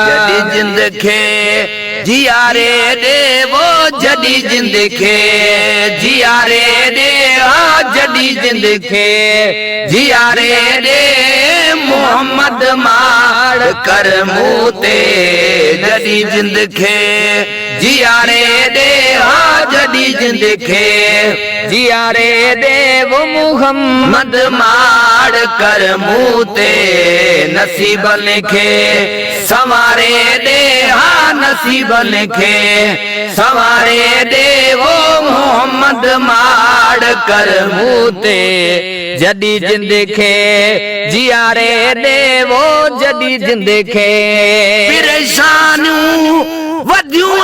जदी जिंद खे जियारे दे वो जदी जिंद खे जियारे दे जदी जिंद खे जियारे दे मोहम्मद माड़ कर मूते जदी जिंद खे जियारे दे जदी जिंद खे जियारे दे वो मोहम्मद माड़ कर मूते नसीब लिखे सवारे दे नसीब लिखे सवारे दे वो मोहम्मद माड़ कर मूते जदी जिंद खे जियारे दे वो जदी जिंद खे परेशानियूं वधियूं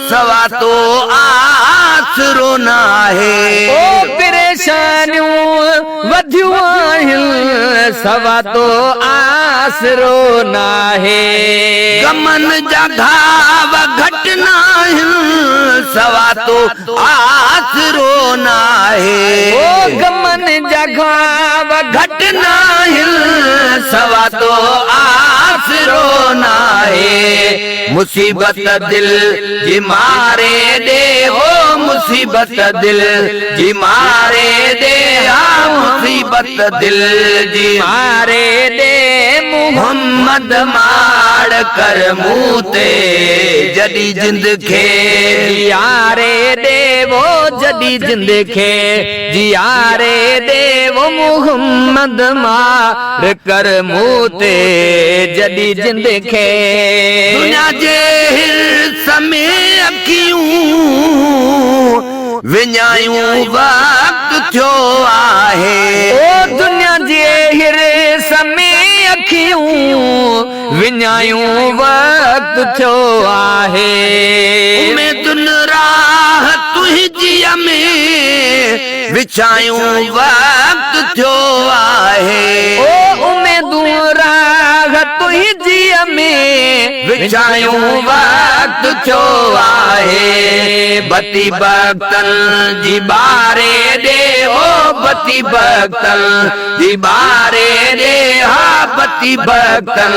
सवा तो आसरो नाहे ओ परेशानियूं वधियूं सवा तो आसरो नाहे गमन जा घाव घट नाहे सवा तो आसरो नाहे ओ गमन जा घाव घट नाहे सवा तो आसरो नाहे मुसीबत दिल जी मारे दे हो मुसीबत दिल जी मारे दे मुसीबत दिल जी मारे दे मोहम्मद माड़ कर मूते जदी जिंद खे जियारे दे वो जदी जिंद खे जियारे दे वो मोहम्मद माड़ कर मूते जदी जिंद खे दुनिया जे हिर्स में अखियूं विञायूं वक्त थियो आहे ओ दुनिया जे हिर्स में अखियूं विञायूं वक्त थियो आहे उम्मीदुन राह तुंहिंजीअ में विछायूं वक्त थियो आहे ओ उम्मीदुन राह तुंहिंजीअ में विछायूं वक्त थियो आहे बती बख्तन जी बारे दे हो बती बख्तन जी बारे दे बती बख्तन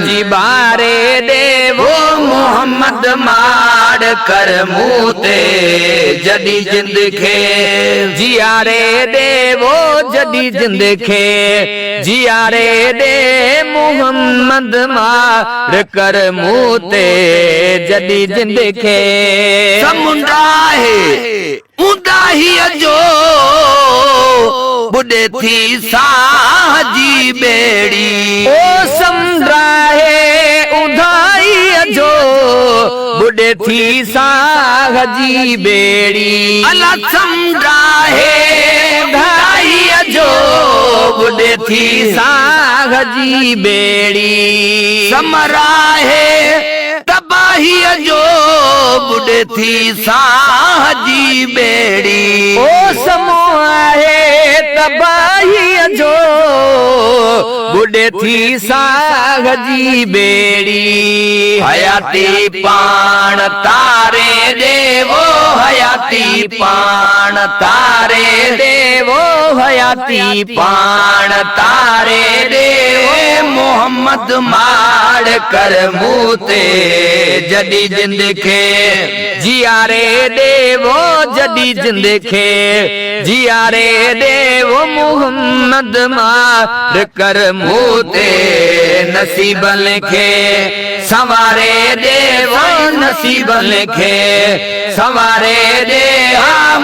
जी बारे दे वो मोहम्मद माड़ कर मूते जदी जिंद खे जियारे दे वो जदी जिंद खे जियारे दे मोहम्मद माड़ कर मूते जदी जिंद खे समुंडा है उदाही जो बुढ़े थी साजी बेड़ी ओ समुंडा है उदाही जो बुढ़े थी साजी बेड़ी अल्लाह समुंडा है उदाही जो बुढ़े थी साजी बेड़ी समरा है तबाही जो बुढ़े थी साजी बेड़ी ओ समूह है तबाही जो बुढ़े थी साजी बेड़ी हयाती पान तारे देवो हयाती पान तारे देवो हयाती पान तारे देवो मोहम्मद माड़ कर मूते जदी जिंद खे जियारे देवो जदी जिंद खे जियारे देवो मोहम्मद माड़ कर मूते नसीब लिखे सवारे देवो नसीब लिखे सवारे दे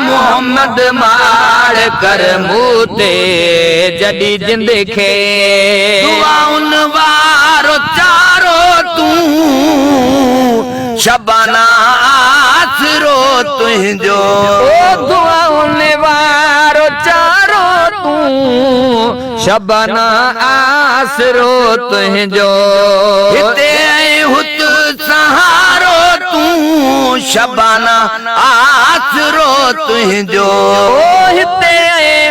मोहम्मद माड़ कर मूते जदी जिंद खे दुआउन वारो चारो तू शबाना आसरो तुझो ओ दुआउन वारो चारो तू शबाना आसरो तुझो हिते हुत सहारो तू शबाना आसरो तुझो हिते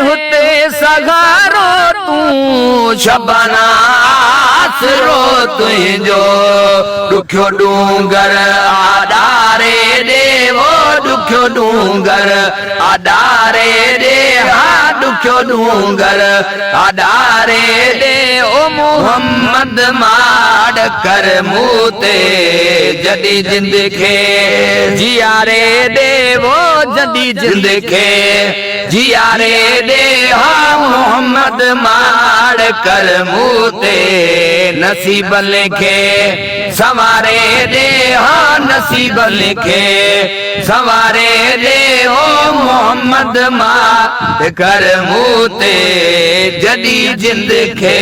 हुते सहारो तू शबाना आसरो तुझो दुखियो डूंगर आधारे देवो दुखियो डूंगर आधारे दे हाँ दुखियो डूंगर आधारे दे ओ मोहम्मद माड़ कर मूते जदी जिंद खे जियारे देवो जदी जिंद खे जियारे दे हाँ मोहम्मद माड़ कर मूते नसीब लिखे सवारे दे हाँ नसीब लिखे सवारे दे ओ मोहम्मद माड़ कर मूते जदी जिंद खे